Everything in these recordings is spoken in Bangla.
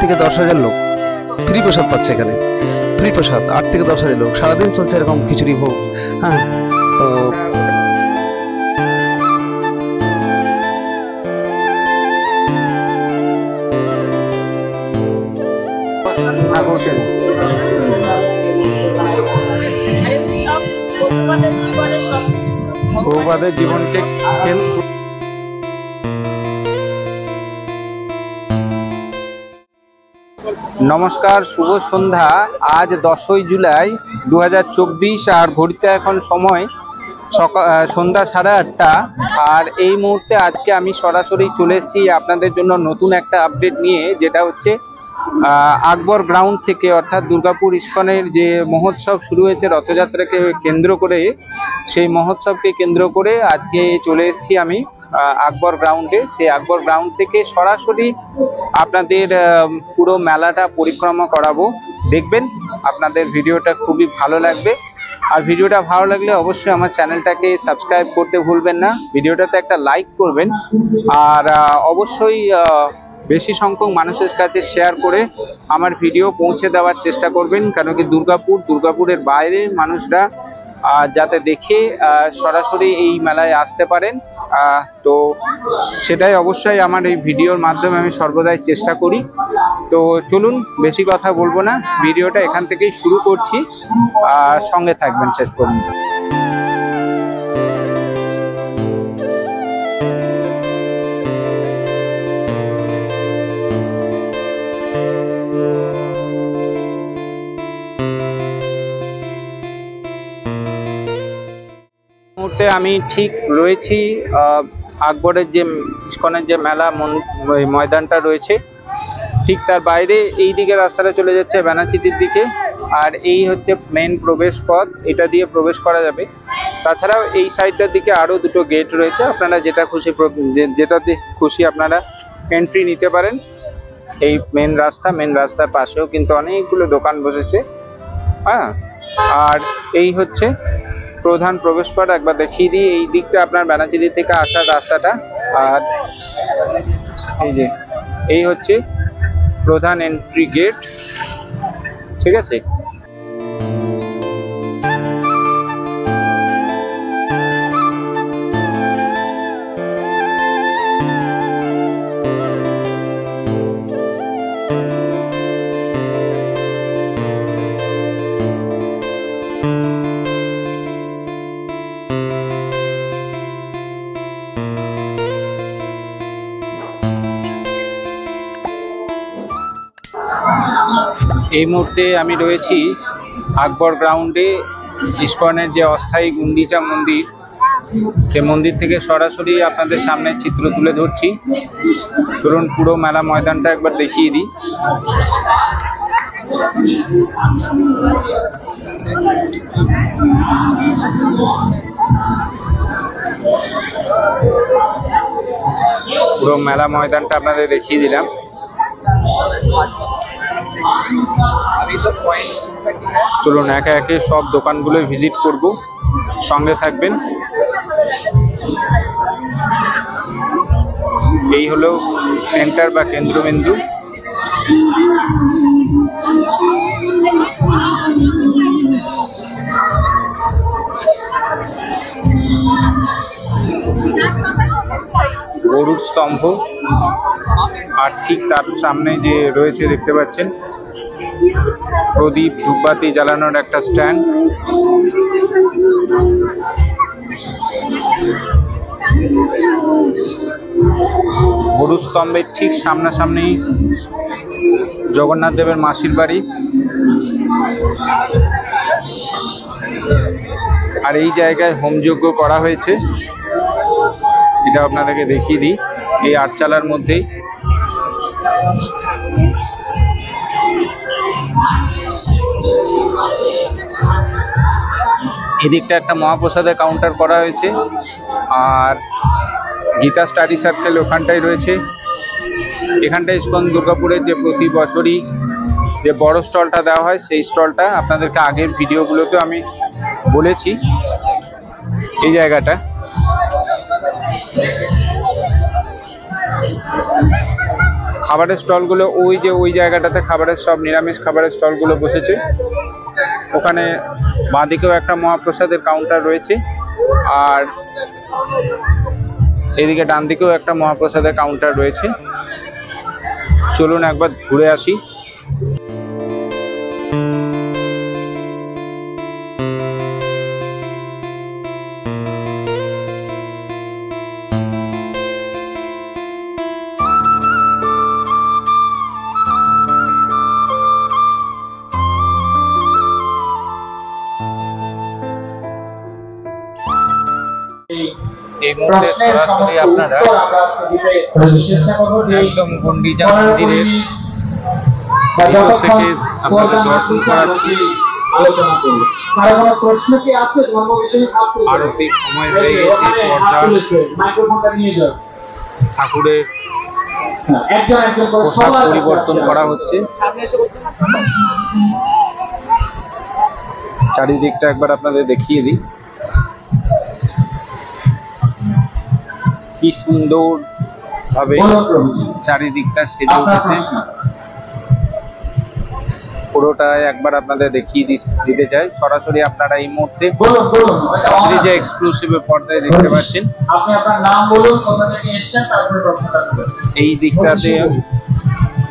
থেকে 10,000 লোক ফ্রি প্রসাদ পাচ্ছে। এখানে ফ্রি প্রসাদ 8 থেকে 10,000 লোক সারাদিন চলছে এরকম খিচুড়ি ভোগ। হ্যাঁ, তো প্রভুপাদের জীবনকে নমস্কার, শুভ সন্ধ্যা। আজ 10ই জুলাই 2024 আর ঘড়িতে এখন সময় সন্ধ্যা 8:30। আর এই মুহূর্তে আজকে আমি সরাসরি চলে এসেছি আপনাদের জন্য নতুন একটা আপডেট নিয়ে, যেটা হচ্ছে আকবর গ্রাউন্ড থেকে, অর্থাৎ দুর্গাপুর ইস্কনের যে মহোৎসব শুরু হয়েছে রথযাত্রাকে কেন্দ্র করে, সেই মহোৎসবকে কেন্দ্র করে আজকে চলে এসেছি আমি আকবর গ্রাউন্ডে। সেই আকবর গ্রাউন্ড থেকে সরাসরি আপনাদের পুরো মেলাটা পরিক্রমা করাবো। দেখবেন, আপনাদের ভিডিওটা খুবই ভালো লাগবে। আর ভিডিওটা ভালো লাগলে অবশ্যই আমার চ্যানেলটাকে সাবস্ক্রাইব করতে ভুলবেন না, ভিডিওটাতে একটা লাইক করবেন, আর অবশ্যই বেশি সংখ্যক মানুষের কাছে শেয়ার করে আমার ভিডিও পৌঁছে দেওয়ার চেষ্টা করবেন। কেন কি দুর্গাপুরের বাইরে মানুষরা যাতে দেখে সরাসরি এই মেলায় আসতে পারেন, তো সেটাই অবশ্যই আমার এই ভিডিওর মাধ্যমে আমি সর্বদাই চেষ্টা করি। তো চলুন, বেশি কথা বলবো না, ভিডিওটা এখান থেকেই শুরু করছি, সঙ্গে থাকবেন শেষ পর্যন্ত। মুহূর্তে আমি ঠিক রয়েছি আকবরের যে ইস্কনের যে মেলা ময়দানটা রয়েছে, ঠিক তার বাইরে এই দিকে রাস্তাটা চলে যাচ্ছে ব্যানাচিতির দিকে, আর এই হচ্ছে মেন প্রবেশ পথ, এটা দিয়ে প্রবেশ করা যাবে। তাছাড়াও এই সাইডটার দিকে আরও দুটো গেট রয়েছে, আপনারা যেটাতে খুশি আপনারা এন্ট্রি নিতে পারেন। এই মেন রাস্তার পাশেও কিন্তু অনেকগুলো দোকান বসেছে। হ্যাঁ, আর এই হচ্ছে প্রধান প্রবেশ পথ। একবার দেখিয়ে দিই এই দিকটা আপনার ব্যানাচিতি থেকে আসার রাস্তাটা, আর এই হচ্ছে প্রধান এন্ট্রি গেট। ঠিক আছে, এই মুহূর্তে আমি রয়েছি আকবর গ্রাউন্ডে, ইস্কনের যে অস্থায়ী গুন্ডিচা মন্দির, সে মন্দির থেকে সরাসরি আপনাদের সামনে চিত্র তুলে ধরছি। ধরুন, পুরো মেলা ময়দানটা একবার দেখিয়ে দিই। পুরো মেলা ময়দানটা আপনাদের দেখিয়ে দিলাম। চলুন একে একে সব দোকানগুলো ভিজিট করব, সঙ্গে থাকবেন। এই হলো সেন্টার বা কেন্দ্রবিন্দু। গরুর স্তম্ভ, আর ঠিক তার সামনে যে রয়েছে দেখতে পাচ্ছেন প্রদীপ ধূপবাতি জ্বালানোর একটা স্ট্যান্ড। গরুর স্তম্ভের ঠিক সামনাসামনি জগন্নাথ দেবের মাসির বাড়ি। আর এই জায়গায় হোমযজ্ঞ করা হয়েছে, এটা আপনাদেরকে দেখিয়ে দিই। এই আটচালার মধ্যেই এদিকটা একটা মহাপ্রসাদের কাউন্টার করা হয়েছে, আর গীতা স্টাডি সার্কেল ওখানটাই রয়েছে। এখানটায় ইস্কন দুর্গাপুরের যে প্রতি বছরই যে বড় স্টলটা দেওয়া হয়, সেই স্টলটা আপনাদেরকে আগের ভিডিওগুলোতে আমি বলেছি। এই জায়গাটা খাবারের স্টলগুলো ওই যে ওই জায়গাটাতে খাবারের সব নিরামিষ খাবারের স্টলগুলো বসেছে। ওখানে বাঁদিকেও একটা মহাপ্রসাদের কাউন্টার রয়েছে, আর এদিকে ডান দিকেও একটা মহাপ্রসাদের কাউন্টার রয়েছে। চলুন একবার ঘুরে আসি। এই মুহূর্তে সরাসরি আপনারা একদম গুন্ডিচা মন্দিরের ভিতর থেকে আপনাদের দর্শন করাচ্ছি। আরতির সময় হয়ে গেছে, ঠাকুরের পোশাক পরিবর্তন করা হচ্ছে। চারিদিকটা একবার আপনাদের দেখিয়ে দিই, কি সুন্দর ভাবে চারিদিকটা সেজে উঠেছে। পুরোটাই একবার আপনাদের দেখিয়ে দিতে চাই। সরাসরি আপনারা এই মুহূর্তে যে এক্সক্লুসিভ পর্দায় দেখতে পাচ্ছেন। এই দিকটাতে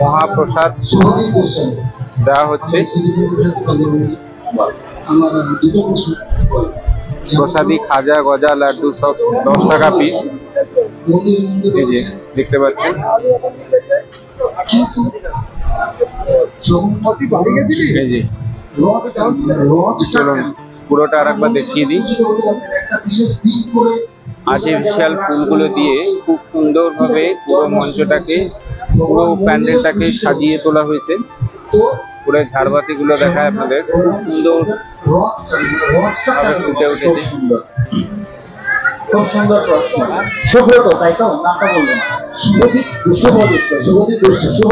মহাপ্রসাদ দেওয়া হচ্ছে। প্রসাদী খাজা, গজা, লাড্ডু সব 10 টাকা পিস। এই যে দেখতে পাচ্ছেন, এই যে চলুন পুরোটা আর একবার দেখিয়ে দিই। আর্টিফিশিয়াল ফুলগুলো দিয়ে খুব সুন্দরভাবে পুরো মঞ্চটাকে, পুরো প্যান্ডেলটাকে সাজিয়ে তোলা হয়েছে। পুরো ঝাড়বাতি গুলো দেখায় আপনাদের, খুব সুন্দর ভাবে ফুটে উঠেছে। খুব সুন্দর প্রশ্ন। সুব্রত, তাই তো নামটা বললেন? শুভদীপ, শুভদীপ, শুভ।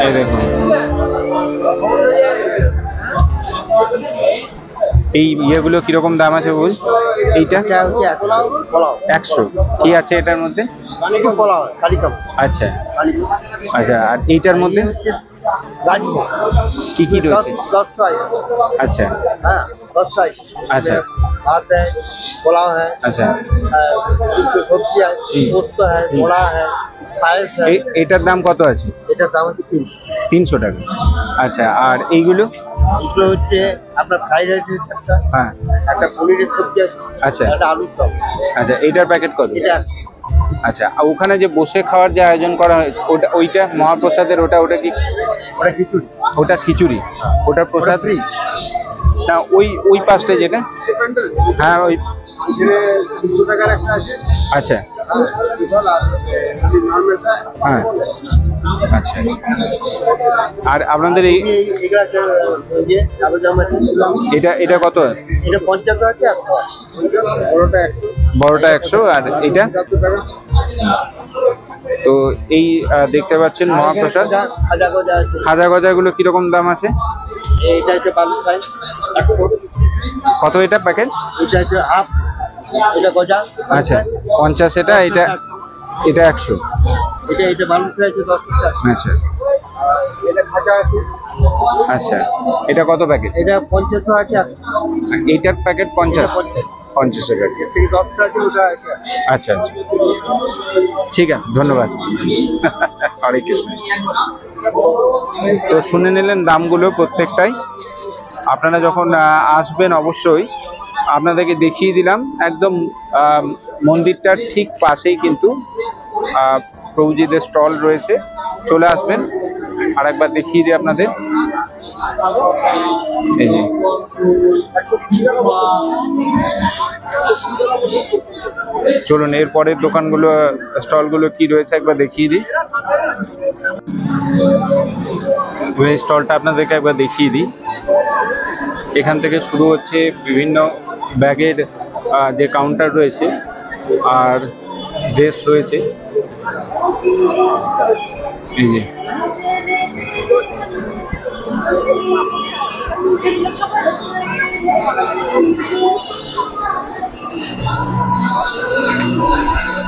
এই দেখুন, এই ইয়েগুলো কিরকম দাম আছে বুঝ? এইটা 100 কি আছে এটার মধ্যে? আচ্ছা আচ্ছা, আর এইটার মধ্যে কি কি রয়েছে? আচ্ছা আচ্ছা পোলাও है, আচ্ছা, सब्जी है, पोस्त है, बड़ा है, पायस है। এটার দাম কত আছে? এটার দাম হচ্ছে 300 টাকা। আচ্ছা, আর এইগুলো? এগুলো হচ্ছে আপনার ফ্রাইড রাইস একটা, হ্যাঁ, একটা পনিরের সবজি আছে, আচ্ছা, একটা আলুর চপ। আচ্ছা, এইটার প্যাকেট কত? এটা আচ্ছা, আর ওখানে যে বসে খাওয়ার যে আয়োজন করা হয় ওটা, ওইটা মহাপ্রসাদের ওটা কি? ওটা খিচুড়ি। ওটা খিচুড়ি, ওটার প্রসাদ? না ওই ওই পাশটা যেটা, হ্যাঁ ওই 200 টাকার একটা আছে। আচ্ছা হ্যাঁ আচ্ছা। আর আপনাদের এই এটা আছে যে কালো জাম আছে, এটা এটা কত? এটা 75 আছে, 100 বড়টা 100। বড়টা 100 আর এটা? 75 টাকা। তো এই দেখতে পাচ্ছেন মহাপ্রসাদ খাজা গজা আছে। খাজা গজাগুলো কিরকম দাম আছে? এইটা হচ্ছে বালু ফ্রাই 100। কত এটা প্যাকেট? এটা হচ্ছে হাফ, এটা গজা। আচ্ছা 50 এটা, এটা এটা 100। এটা বালু ফ্রাই আছে 10 টাকা। আচ্ছা এটা খাজা আছে। আচ্ছা এটা কত প্যাকেট? এটা 50 আছে। এইটার প্যাকেট 50 50 টাকা। এর থেকে 10 আছে, ওটা আছে। আচ্ছা আচ্ছা ঠিক আছে, ধন্যবাদ। হরে কৃষ্ণ। তো শুনে নিলেন দামগুলো প্রত্যেকটাই। আপনারা যখন আসবেন অবশ্যই আপনাদেরকে দেখিয়ে দিলাম, একদম মন্দিরটার ঠিক পাশেই কিন্তু প্রভুজিদের স্টল রয়েছে, চলে আসবেন। আর একবার দেখিয়ে দিই আপনাদের, এই যে চলুন এরপরের দোকানগুলো স্টলগুলো কি রয়েছে একবার দেখিয়ে দিই। এই স্টলটা আপনাদেরকে একবার দেখিয়ে দিই। এখান থেকে শুরু হচ্ছে বিভিন্ন ব্যাগের যে কাউন্টার রয়েছে আর ড্রেস রয়েছে, এই যে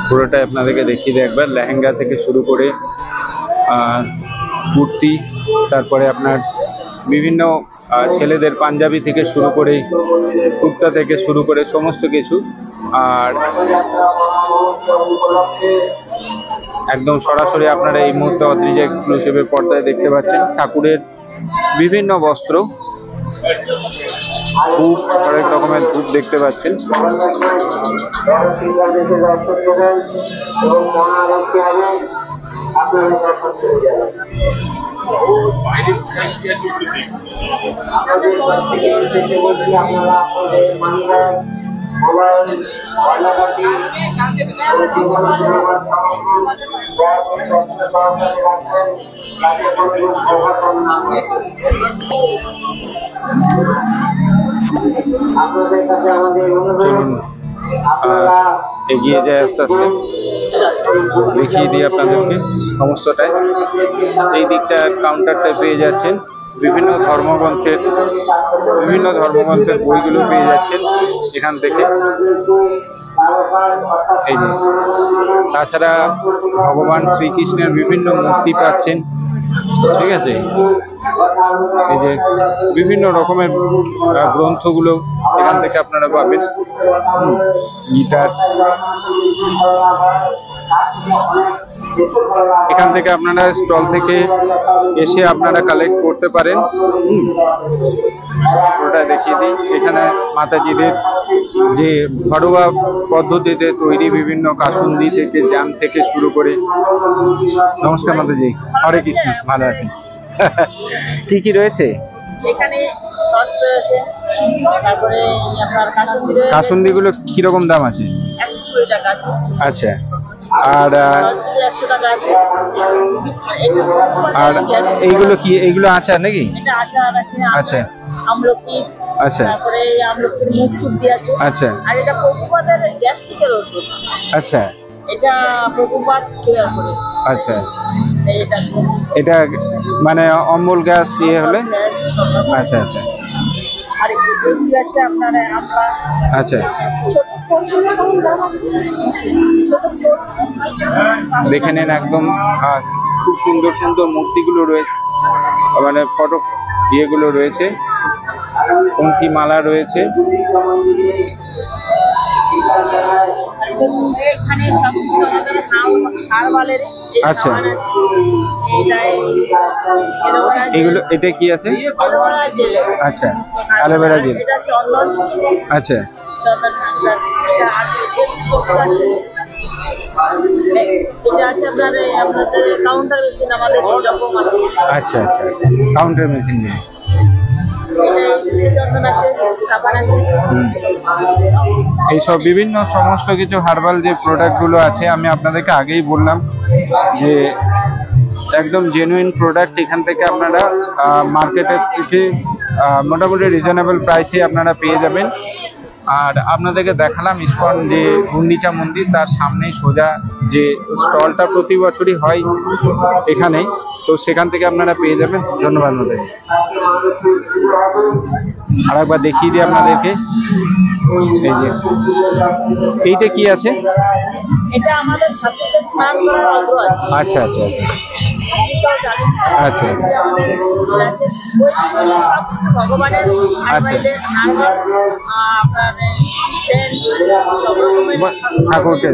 পুরোটা আপনাদেরকে দেখিয়ে দিই একবার। লেহেঙ্গা থেকে শুরু করে কুর্তি, তারপরে আপনার বিভিন্ন ছেলেদের পাঞ্জাবি থেকে শুরু করে কুর্তা থেকে শুরু করে সমস্ত কিছু। আর একদম সরাসরি আপনারা এই মুহূর্তে অদ্রিজা এক্সক্লুসিভের পর্দায় দেখতে পাচ্ছেন ঠাকুরের বিভিন্ন বস্ত্র, ধূপ, অনেক রকমের ধূপ দেখতে পাচ্ছেন। চলুন এগিয়ে যায় আস্তে আস্তে, দেখিয়ে দিই আপনাদেরকে সমস্তটাই। এই দিকটা কাউন্টারটা পেয়ে যাচ্ছেন বিভিন্ন ধর্মগ্রন্থের বইগুলো পেয়ে যাচ্ছেন এখান থেকে। এই যে তাছাড়া ভগবান শ্রীকৃষ্ণের বিভিন্ন মূর্তি পাচ্ছেন, ঠিক আছে। এই যে বিভিন্ন রকমের গ্রন্থগুলো এখান থেকে আপনারা পাবেন। গীতার এখান থেকে আপনারা স্টল থেকে এসে আপনারা কালেক্ট করতে পারেন। ওটা দেখিয়ে দিই। এখানে মাতাজিদের যে ঘরোয়া পদ্ধতিতে তৈরি বিভিন্ন কাসুন্দি থেকে জাম থেকে শুরু করে। নমস্কার মাতাজি, হরে কৃষ্ণ, ভালো আছেন? কি কি রয়েছে এখানে? সস রয়েছে, তারপরে আপনার কাসুন্দি গুলো কিরকম দাম আছে? 120 টাকা আছে। আচ্ছা, আর 100 টাকা আছে। আর এইগুলো কি, এইগুলো আচার নাকি? এটা আচার আছে। আচ্ছা, আমলকি। আচ্ছা, তারপরে আমলকির মুখ শুদ্ধি আছে। আচ্ছা, আর এটা প্রভুপাদের গ্যাস্ট্রিকের ওষুধ। আচ্ছা, এটা প্রভুপাদ তৈরি করেছে। আচ্ছা, এটা এটা মানে অম্বল গ্যাস ইয়ে হলে? আচ্ছা আচ্ছা। আর কি আছে আপনার? আমরা আচ্ছা, দেখে নেন একদম খুব সুন্দর সুন্দর মূর্তিগুলো রয়েছে, মানে ফটো ইয়েগুলো রয়েছে, পঙ্কি মালা রয়েছে। এখানে সবকিছু আমাদের হারবালের। আচ্ছা, এগুলো এটা কি আছে? আচ্ছা, অ্যালোভেরা জেল। আচ্ছা, কাউন্টার মেশিন আমাদের। আচ্ছা আচ্ছা আচ্ছা, কাউন্টার মেশিন। চন্দন আছে, সাবান আছে। এইসব বিভিন্ন সমস্ত কিছু হার্বাল যে প্রোডাক্টগুলো আছে আমি আপনাদেরকে আগেই বললাম যে একদম জেনুইন প্রোডাক্ট। এখান থেকে আপনারা মার্কেটের থেকে মোটামুটি রিজনেবল প্রাইসে আপনারা পেয়ে যাবেন। আর আপনাদেরকে দেখালাম ইসকন যে গুন্ডিচা মন্দির, তার সামনেই সোজা যে স্টলটা প্রতি বছরই হয় এখানে, তো সেখান থেকে আপনারা পেয়ে যাবেন। ধন্যবাদ আপনাদের। আর একবার দেখিয়ে দিই আপনাদেরকে, এই যে এইটা কি আছে? এটা আমাদের ঠাকুরকে স্নান করার অগ্র আছে। আচ্ছা আচ্ছা আচ্ছা আচ্ছা ভগবানের আপনার ঠাকুরকে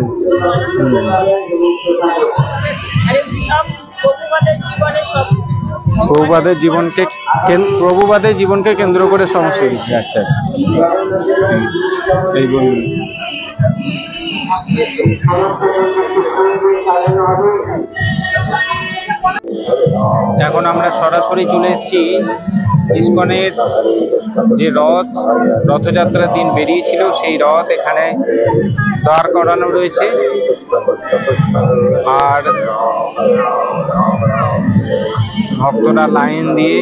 প্রভুপাদের জীবনকে কেন্দ্র করে সমস্ত কিছু। আচ্ছা আচ্ছা এই বলুন। এখন আমরা সরাসরি চলে এসেছি ইসকনের যে রথযাত্রার দিন বেরিয়েছিল সেই রথ এখানে দাঁড় করানো রয়েছে। আর ভক্তরা লাইন দিয়ে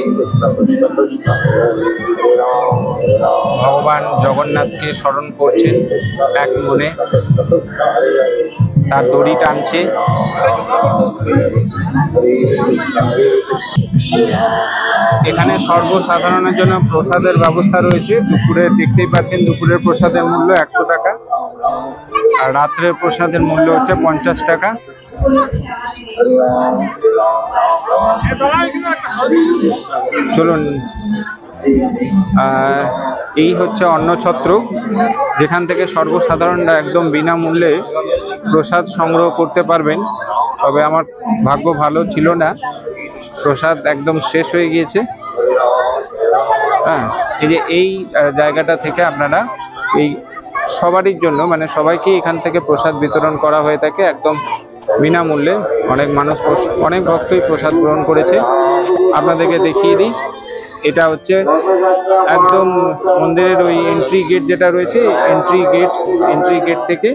ভগবান জগন্নাথকে স্মরণ করছেন, এক মনে তার দড়ি টানছে। এখানে সর্বসাধারণের জন্য প্রসাদের ব্যবস্থা রয়েছে। দুপুরে দেখতেই পাচ্ছেন দুপুরের প্রসাদের মূল্য 100 টাকা, আর রাত্রের প্রসাদের মূল্য হচ্ছে 50 টাকা। চলুন, এই হচ্ছে অন্নছত্র, যেখান থেকে সর্বসাধারণরা একদম বিনামূল্যে প্রসাদ সংগ্রহ করতে পারবেন। তবে আমার ভাগ্য ভালো ছিল না, প্রসাদ একদম শেষ হয়ে গিয়েছে। হ্যাঁ, এই যে এই জায়গাটা থেকে আপনারা এই সবারই জন্য, মানে সবাইকে এখান থেকে প্রসাদ বিতরণ করা হয়ে থাকে একদম বিনামূল্যে। অনেক মানুষ, অনেক ভক্তই প্রসাদ গ্রহণ করেছে। আপনাদেরকে দেখিয়ে দিই, এটা হচ্ছে একদম মন্দিরের ওই এন্ট্রি গেট যেটা রয়েছে, এন্ট্রি গেট থেকে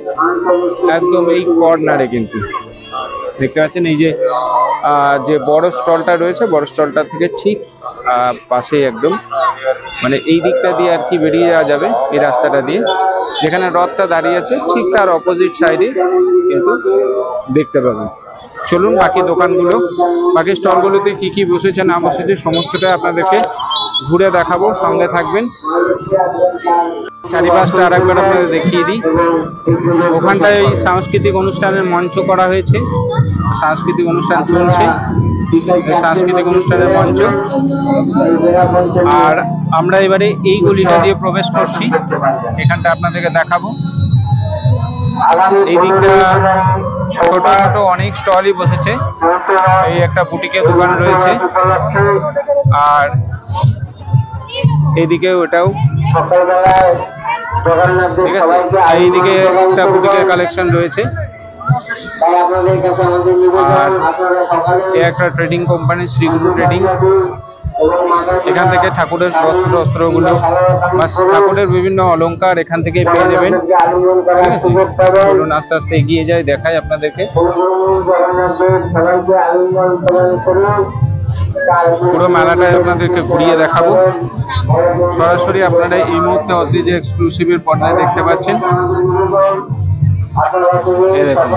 একদম এই কর্নারে কিন্তু দেখতে পাচ্ছেন এই যে বড় স্টলটা রয়েছে, বড় স্টলটা থেকে ঠিক পাশেই একদম, মানে এই দিকটা দিয়ে আর কি বেরিয়ে যাওয়া যাবে এই রাস্তাটা দিয়ে, যেখানে রথটা দাঁড়িয়ে আছে ঠিক তার অপোজিট সাইডে কিন্তু দেখতে পাবেন। চলুন বাকি দোকানগুলো, বাকি স্টলগুলোতে কি কি বসেছে না বসেছে সমস্তটা আপনাদেরকে ঘুরে দেখাবো, সঙ্গে থাকবেন। চারিপাশটা আর একবার আপনাদের দেখিয়ে দিই। ওখানটায় সাংস্কৃতিক অনুষ্ঠানের মঞ্চ করা হয়েছে, সাংস্কৃতিক অনুষ্ঠান চলছে, সাংস্কৃতিক অনুষ্ঠানের মঞ্চ। আর আমরা এবারে এই গলিটা দিয়ে প্রবেশ করছি, এখানটা আপনাদেরকে দেখাবো। এই দিকটা ছোট অনেক স্টলই বসেছে, এই একটা বুটিকের দোকান রয়েছে, আর এইদিকে ওটাও ঠিক আছে। এইদিকে একটা বুটিকের কালেকশন রয়েছে, আর একটা ট্রেডিং কোম্পানি শ্রীগুরু ট্রেডিং। এখান থেকে ঠাকুরের অস্ত্রগুলো বা ঠাকুরের বিভিন্ন অলংকার এখান থেকে পেয়ে যাবেন। ঠিক আছে, চলুন আস্তে আস্তে এগিয়ে যাই, দেখাই আপনাদেরকে। পুরো মেলাটাই আপনাদেরকে ঘুরিয়ে দেখাবো সরাসরি। আপনারা এই মুহূর্তে অদ্রিজ এক্সক্লুসিভের পর্দায় দেখতে পাচ্ছেন। এই দেখুন,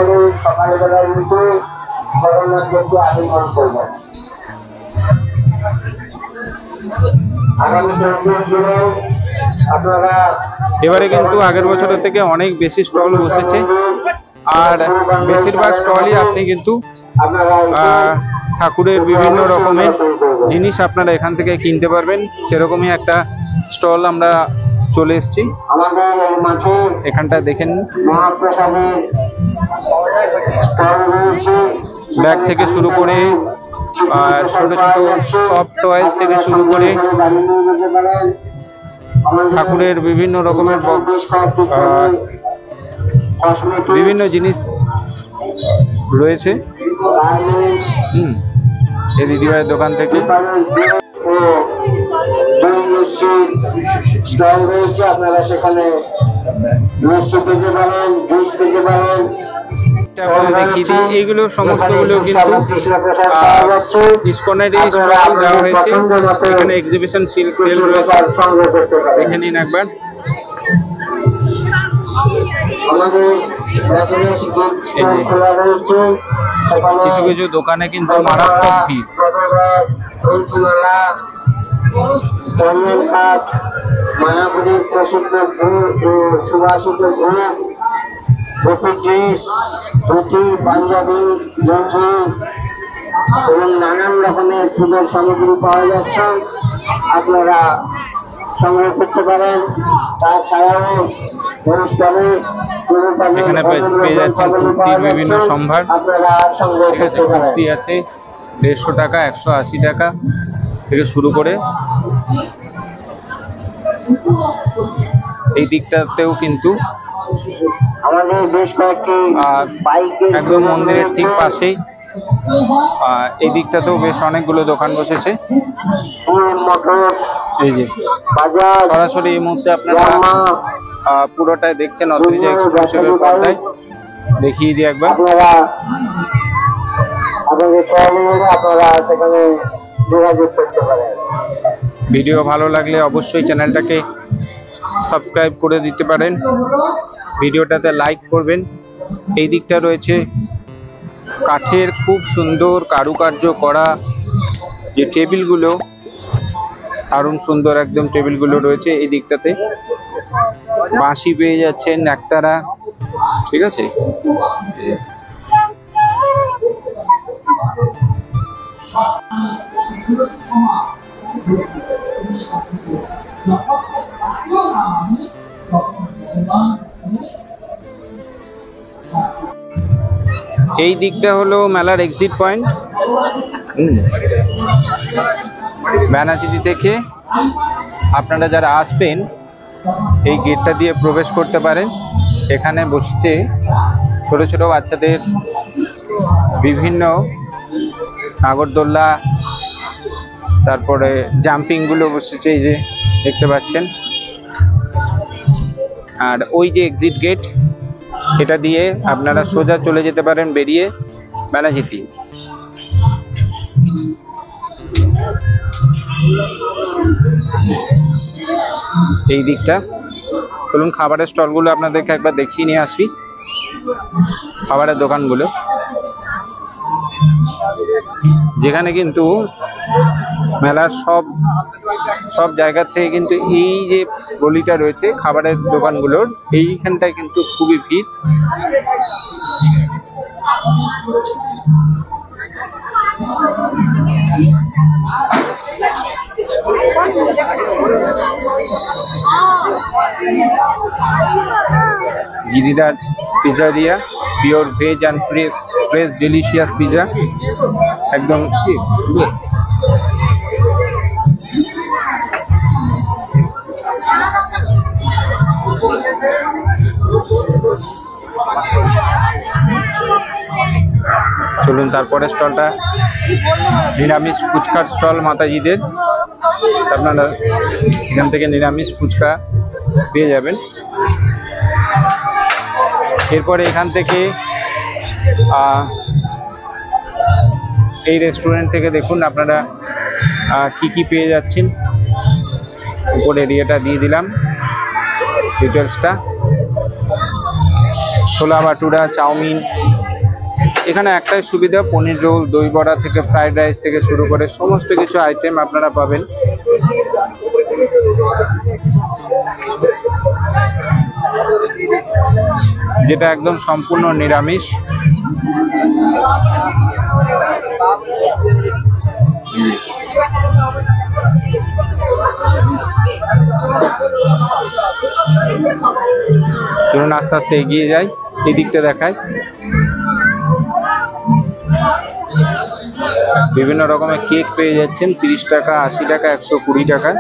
এবারে কিন্তু আগের বছরের থেকে অনেক বেশি স্টল বসেছে, আর বেশিরভাগ স্টলই আপনি কিন্তু ঠাকুরের বিভিন্ন রকমের জিনিস আপনারা এখান থেকে কিনতে পারবেন। সেরকমই একটা স্টল আমরা চলে এসেছি, এখানটা দেখেন। ব্যাগ থেকে শুরু করে ছোট ছোট সফট টয়েস থেকে শুরু করে ঠাকুরের বিভিন্ন রকমের বিভিন্ন জিনিস রয়েছে এই দিদিভাইয়ের দোকান থেকে। ও দই মিষ্টি স্টল রয়েছে, আপনারা সেখানে মিষ্টি পেতে পারেন, জুস পেতে পারেন। দেখিয়ে দিই, এইগুলো সমস্তগুলো কিন্তু ইসকনের স্টল দেওয়া হয়েছে। এখানে এক্সিবিশন সেল রয়েছে, দেখে নিন একবার। কিছু কিছু দোকানে কিন্তু মারাত্মক ভিড়। মায়াপুরের প্রসিদ্ধ সুবাসিত ধুতি, পাঞ্জাবি, গেঞ্জি এবং নানান রকমের পুজোর সামগ্রী পাওয়া যাচ্ছে, আপনারা সংগ্রহ করতে পারেন। তাছাড়াও অনুষ্ঠানে এখানে পেয়ে যাচ্ছেন কুর্তির বিভিন্ন সম্ভার। আপনারা সংগ্রহ ঠিক আছে, করতে পারেন। কুর্তি আছে 150 টাকা, 180 টাকা থেকে শুরু করে। এই দিকটাতেও কিন্তু আমাদের বেশ কয়েকটি একদম মন্দিরের ঠিক পাশেই এই দিকটাতেও বেশ অনেকগুলো দোকান বসেছে। এই যে সরাসরি এই মুহূর্তে আপনারা পুরোটাই দেখছেন অথরিজা এক্সক্লুসিভের পর্দায়। দেখিয়ে দিই একবার। ভিডিও ভালো লাগলে অবশ্যই চ্যানেলটাকে সাবস্ক্রাইব করে দিতে পারেন, ভিডিওটাতে লাইক করবেন। এই দিকটা রয়েছে কাঠের খুব সুন্দর কারুকার্য করা যে টেবিলগুলো, দারুণ সুন্দর একদম টেবিলগুলো রয়েছে। এই দিকটাতে বাঁশি পেয়ে যাচ্ছেন, একতারা, ঠিক আছে। এই দিকটা হলো মেলার এক্সিট পয়েন্ট। ব্যানার্জি থেকে আপনারা যারা আসবেন এই গেটটা দিয়ে প্রবেশ করতে পারেন। এখানে বসছে ছোট ছোট বাচ্চাদের বিভিন্ন নাগরদোল্লা, তারপরে জাম্পিং গুলো বসেছে, এই যে দেখতে পাচ্ছেন। আর ওই যে এক্সিট গেট, এটা দিয়ে আপনারা সোজা চলে যেতে পারেন বেরিয়ে ব্যানার্জিতে। এই দিকটা চলুন খাবারের স্টলগুলো আপনাদেরকে একবার দেখিয়ে নিয়ে আসি। খাবারের দোকানগুলো যেখানে কিন্তু মেলার সব জায়গার থেকে কিন্তু এই যে গলিটা রয়েছে খাবারের দোকানগুলোর, এইখানটায় কিন্তু খুবই ভিড়। Giriraj pizzeria, pure veg and fresh delicious pizza, একদম চলুন। তারপরে স্টলটা নিরামিষ ফুচকার স্টল মাতাজিদের। আপনারা এখান থেকে নিরামিষ ফুচকা পেয়ে যাবেন। এরপরে এখান থেকে এই রেস্টুরেন্ট থেকে দেখুন আপনারা কি কি পেয়ে যাচ্ছেন। উপর এরিয়াটা দিয়ে দিলাম ডিটেলসটা। ছোলা ভাটুরা, চাউমিন, এখানে একটাই সুবিধা, পনির রোল, দই বড়া থেকে ফ্রাইড রাইস থেকে শুরু করে সমস্ত কিছু আইটেম আপনারা পাবেন। যেটা একদম সম্পূর্ণ নিরামিষ। চলুন আস্তে আস্তে এগিয়ে যাই, এই দিকটা দেখায়। বিভিন্ন রকমের কেক পেয়ে যাচ্ছেন 30 টাকা, 80 টাকা, 120 টাকা।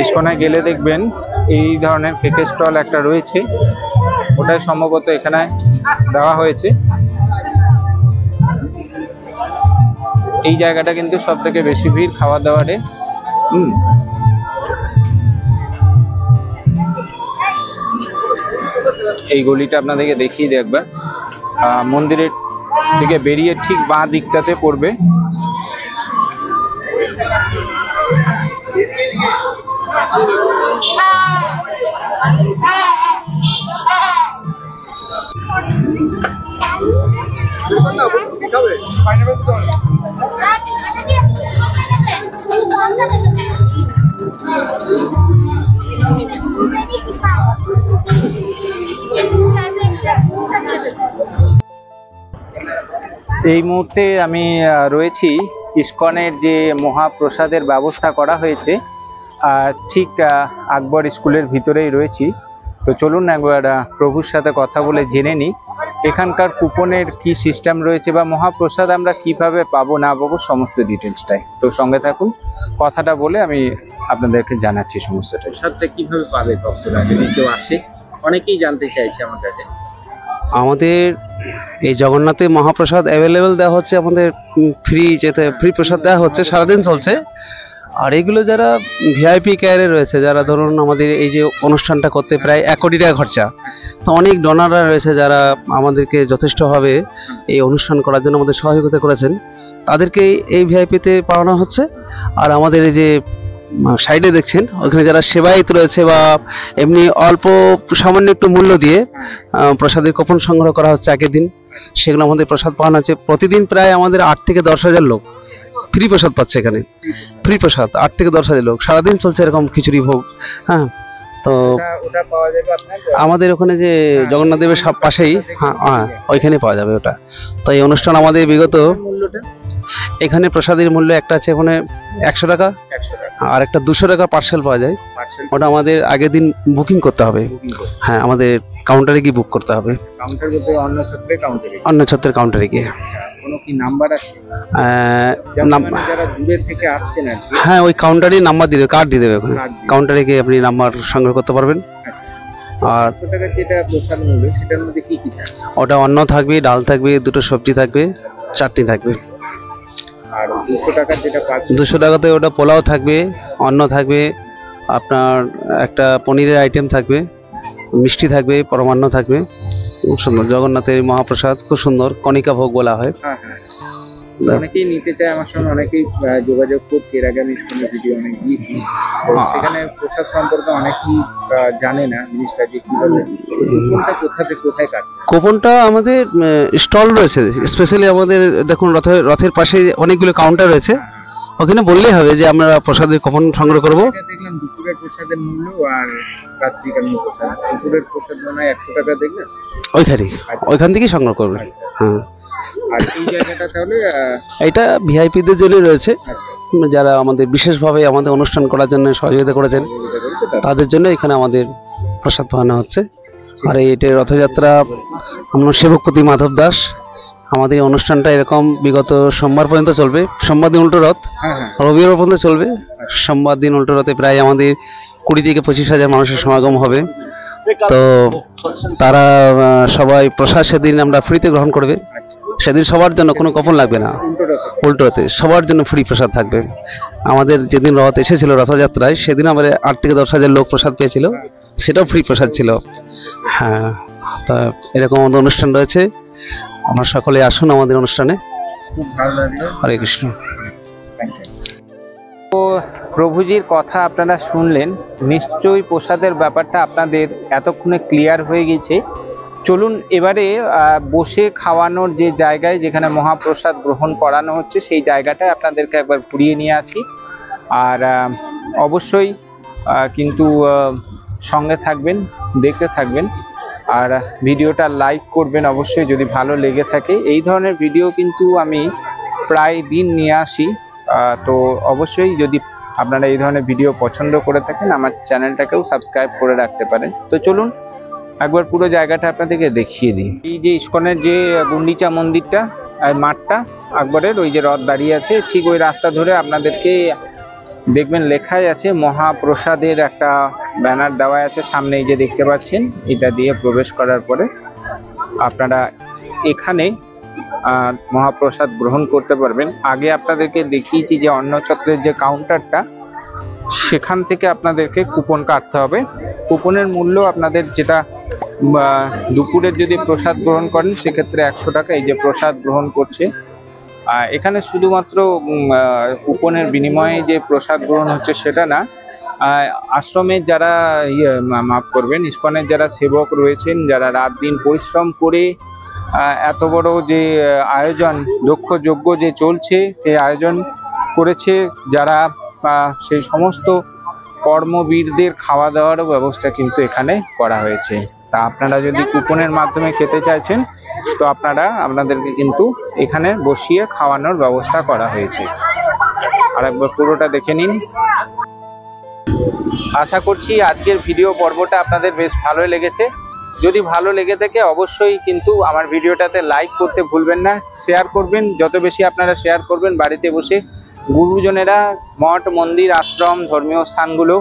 ইস্কনে গেলে দেখবেন এই ধরনের কেকের স্টল একটা রয়েছে, ওটাই সম্ভবত এখানে দেওয়া হয়েছে। এই জায়গাটা কিন্তু সব থেকে বেশি ভিড় খাওয়া দাওয়ারে। এই গলিটা আপনাদেরকে দেখিয়ে দিই একবার। মন্দিরের দিকে বেরিয়ে ঠিক বাঁ দিকটাতে পড়বে। এই মুহূর্তে আমি রয়েছি ইসকনের যে মহাপ্রসাদের ব্যবস্থা করা হয়েছে ঠিক আকবর স্কুলের ভিতরেই রয়েছি। তো চলুন একবার প্রভুর সাথে কথা বলে জেনে নিই এখানকার কুপনের কি সিস্টেম রয়েছে বা মহাপ্রসাদ আমরা কিভাবে পাবো না পাবো সমস্ত ডিটেলসটাই। তো সঙ্গে থাকুন, কথাটা বলে আমি আপনাদেরকে জানাচ্ছি সমস্তটাই। প্রসাদটা কিভাবে পাবে ভক্তরা যদি কেউ আসে? অনেকেই জানতে চাইছে আমার কাছে। আমাদের এই জগন্নাথে মহাপ্রসাদ অ্যাভেলেবেল দেওয়া হচ্ছে, আমাদের ফ্রি প্রসাদ দেওয়া হচ্ছে, সারাদিন চলছে। আর এগুলো যারা ভিআইপি কেয়ারে রয়েছে, যারা ধরুন আমাদের এই যে অনুষ্ঠানটা করতে প্রায় 1 কোটি টাকা খরচা, তো অনেক ডোনাররা রয়েছে যারা আমাদেরকে যথেষ্টভাবে এই অনুষ্ঠান করার জন্য আমাদের সহযোগিতা করেছেন, তাদেরকে এই ভিআইপিতে পাওয়ানো হচ্ছে। আর আমাদের এই যে সাইডে দেখছেন ওখানে যারা সেবায়িত রয়েছে বা এমনি অল্প সামান্য একটু মূল্য দিয়ে প্রসাদের কুপন সংগ্রহ করা হচ্ছে আগের দিন, সেগুলো আমাদের প্রসাদ পাওয়ানো হচ্ছে। প্রতিদিন প্রায় আমাদের 8 থেকে 10 হাজার লোক ফ্রি প্রসাদ পাচ্ছে এখানে। ফ্রি প্রসাদ 8 থেকে 10 হাজার লোক সারাদিন চলছে এরকম খিচুড়ি ভোগ। হ্যাঁ, তো ওটা পাওয়া যাবে আমাদের ওখানে যে জগন্নাথ দেবের সব পাশেই, হ্যাঁ ওইখানে পাওয়া যাবে ওটা। তো এই অনুষ্ঠান আমাদের বিগত, এখানে প্রসাদের মূল্য একটা আছে ওখানে 100 টাকা, আর একটা 200 টাকা পার্সেল পাওয়া যায়। ওটা আমাদের আগের দিন বুকিং করতে হবে। হ্যাঁ, আমাদের কাউন্টারে গিয়ে বুক করতে হবে। কাউন্টার বলতে অন্য ছত্রের কাউন্টারে গিয়ে। কোনো কি নাম্বার আছে? যারা দূরে থেকে আসছেন আর কি, হ্যাঁ ওই কাউন্টারে নাম্বার দিয়ে দেবে, কার্ড দিয়ে দেবে ওখানে। কাউন্টারে গিয়ে আপনি নাম্বার সংগ্রহ করতে পারবেন। আর যেটা প্রসাদ মূল্য সেটার মধ্যে কি কি থাকবে? ওটা অন্ন থাকবে, ডাল থাকবে, 2টো সবজি থাকবে, চাটনি থাকবে। আর 200 টাকার যেটা 200 টাকাতে ওটা পোলাও থাকবে, অন্ন থাকবে, আপনার একটা পনিরের আইটেম থাকবে, মিষ্টি থাকবে, পরমান্ন থাকবে। খুব সুন্দর জগন্নাথের মহাপ্রসাদ, খুব সুন্দর, কণিকা ভোগ বলা হয়। অনেকেই নিতে চায়, আমার সঙ্গে অনেকেই যোগাযোগ করছে। এর আগে আমি ভিডিও অনেক দিয়েছি, সেখানে প্রসাদ সম্পর্কে অনেকেই জানে না জিনিসটা, যে কিভাবে কুপনটা কোথা থেকে কোথায় কাটবে। কুপনটা আমাদের স্টল রয়েছে, স্পেশালি আমাদের দেখুন রথের পাশে অনেকগুলো কাউন্টার রয়েছে, ওখানে বললেই হবে যে আমরা প্রসাদের কুপন সংগ্রহ করবো। দেখলাম দুপুরের প্রসাদের মূল্য আর রাত্রিকালীন প্রসাদ। দুপুরের প্রসাদ মনে হয় 100 টাকা, দেখলেন ওইখান থেকেই সংগ্রহ করবে। হ্যাঁ, আর এই জায়গাটা তাহলে এটা ভিআইপিদের জন্য রয়েছে, যারা আমাদের বিশেষভাবে আমাদের অনুষ্ঠান করার জন্য সহযোগিতা করেছেন, তাদের জন্য এখানে আমাদের প্রসাদ পাওয়ানো হচ্ছে। আর এইটা রথযাত্রা, আমরা সেবকপতি মাধব দাস, আমাদের এই অনুষ্ঠানটা এরকম বিগত সোমবার পর্যন্ত চলবে। সোমবার দিন উল্টো রথ, রবিবার পর্যন্ত চলবে। সোমবার দিন উল্টো রথে প্রায় আমাদের 20 থেকে 25 হাজার মানুষের সমাগম হবে। তো তারা সবাই প্রসাদ সেদিন আমরা ফ্রিতে গ্রহণ করবে। সেদিন সবার জন্য কোনো কুপন লাগবে না, উল্টো রথে সবার জন্য ফ্রি প্রসাদ থাকবে। আমাদের যেদিন রথ এসেছিল রথযাত্রায়, সেদিন আমাদের 8 থেকে 10 হাজার লোক প্রসাদ পেয়েছিল, সেটাও ফ্রি প্রসাদ ছিল। হ্যাঁ, তা এরকম আমাদের অনুষ্ঠান রয়েছে, আমরা সকলে আসুন আমাদের অনুষ্ঠানে। খুব ভালো লাগলো। হরে কৃষ্ণ। তো প্রভুজির কথা আপনারা শুনলেন, নিশ্চয়ই প্রসাদের ব্যাপারটা আপনাদের এতক্ষণে ক্লিয়ার হয়ে গেছে। চলুন এবারে বসে খাওয়ানোর যে জায়গায়, যেখানে মহাপ্রসাদ গ্রহণ করানো হচ্ছে, সেই জায়গাটায় আপনাদেরকে একবার ঘুরিয়ে নিয়ে আসি। আর অবশ্যই কিন্তু সঙ্গে থাকবেন, দেখতে থাকবেন, আর ভিডিওটা লাইক করবেন অবশ্যই যদি ভালো লেগে থাকে। এই ধরনের ভিডিও কিন্তু আমি প্রায় দিন নিয়ে আসি। তো অবশ্যই যদি আপনারা এই ধরনের ভিডিও পছন্দ করে থাকেন, আমার চ্যানেলটাকেও সাবস্ক্রাইব করে রাখতে পারেন। তো চলুন একবার পুরো জায়গাটা আপনাদেরকে দেখিয়ে দিই। এই যে ইসকনের যে গুন্ডিচা মন্দিরটা আর মাঠটা, আকবরের ওই যে রথ দাঁড়িয়ে আছে, ঠিক ওই রাস্তা ধরে আপনাদেরকে দেখবেন লেখাই আছে মহাপ্রসাদের একটা ব্যানার দেওয়া আছে সামনে, এই যে দেখতে পাচ্ছেন। এটা দিয়ে প্রবেশ করার পরে আপনারা এখানে মহাপ্রসাদ গ্রহণ করতে পারবেন। আগে আপনাদেরকে দেখিয়েছি যে অন্নছত্রের যে কাউন্টারটা, সেখান থেকে আপনাদেরকে কুপন কাটতে হবে। কুপনের মূল্য আপনাদের যেটা দুপুরের যদি প্রসাদ গ্রহণ করেন সেক্ষেত্রে 100 টাকা। এই যে প্রসাদ গ্রহণ করছে, এখানে শুধুমাত্র কুপনের বিনিময়ে যে প্রসাদ গ্রহণ হচ্ছে সেটা না, আশ্রমের যারা মাফ করবেন, ইস্কনের যারা সেবক রয়েছেন, যারা রাত দিন পরিশ্রম করে এত বড় যে আয়োজন, দক্ষ যজ্ঞ যে চলছে, সেই আয়োজন করেছে যারা, সেই সমস্ত কর্মবীরদের খাওয়া দাওয়ারও ব্যবস্থা কিন্তু এখানে করা হয়েছে। তা আপনারা যদি কুপনের মাধ্যমে খেতে চাইছেন তো আপনাদেরকে কিন্তু এখানে বসিয়ে খাওয়ানোর ব্যবস্থা করা হয়েছে। আর একবার পুরোটা দেখে নিন। আশা করছি আজকের ভিডিও পর্বটা আপনাদের বেশ ভালোই লেগেছে। যদি ভালো লেগে থাকে অবশ্যই কিন্তু আমার ভিডিওটাতে লাইক করতে ভুলবেন না, শেয়ার করবেন। যত বেশি আপনারা শেয়ার করবেন, বাড়িতে বসে গুরুজনেরা মঠ, মন্দির, আশ্রম, ধর্মীয় স্থানগুলো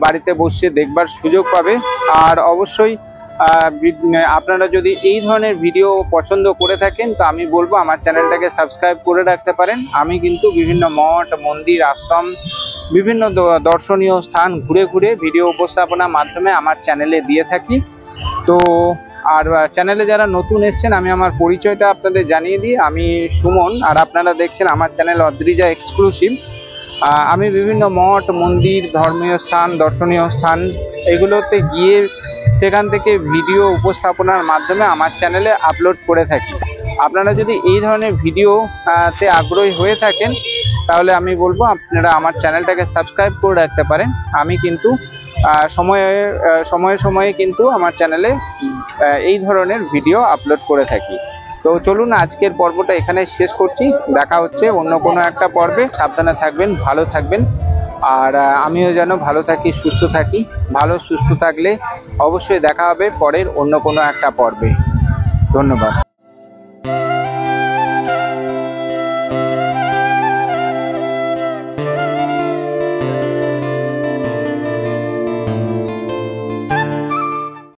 বাড়িতে বসে দেখবার সুযোগ পাবে। আর অবশ্যই আপনারা যদি এই ধরনের ভিডিও পছন্দ করে থাকেন তো আমি বলবো আমার চ্যানেলটাকে সাবস্ক্রাইব করে রাখতে পারেন। আমি কিন্তু বিভিন্ন মঠ, মন্দির, আশ্রম, বিভিন্ন দর্শনীয় স্থান ঘুরে ঘুরে ভিডিও উপস্থাপনার মাধ্যমে আমার চ্যানেলে দিয়ে থাকি। তো আর চ্যানেলে যারা নতুন এসছেন, আমি আমার পরিচয়টা আপনাদের জানিয়ে দিই। আমি সুমন, আর আপনারা দেখছেন আমার চ্যানেল অদ্রিজা এক্সক্লুসিভ। আমি বিভিন্ন মঠ, মন্দির, ধর্মীয় স্থান, দর্শনীয় স্থান এগুলোতে গিয়ে সেখান থেকে ভিডিও উপস্থাপনার মাধ্যমে আমার চ্যানেলে আপলোড করে থাকি। আপনারা যদি এই ধরনের ভিডিওতে আগ্রহী হয়ে থাকেন তাহলে আমি বলবো আপনারা আমার চ্যানেলটাকে সাবস্ক্রাইব করে রাখতে পারেন। আমি কিন্তু সময়ে সময়ে কিন্তু আমার চ্যানেলে এই ধরনের ভিডিও আপলোড করে থাকি। তো চলুন আজকের পর্বটা এখানে শেষ করছি। দেখা হচ্ছে অন্য কোনো একটা পর্বে। সাবধানে থাকবেন, ভালো থাকবেন। আর আমিও যেন ভালো থাকি, সুস্থ থাকি। ভালো সুস্থ থাকলে অবশ্যই দেখা হবে পরের অন্য কোনো একটা পর্বে। ধন্যবাদ।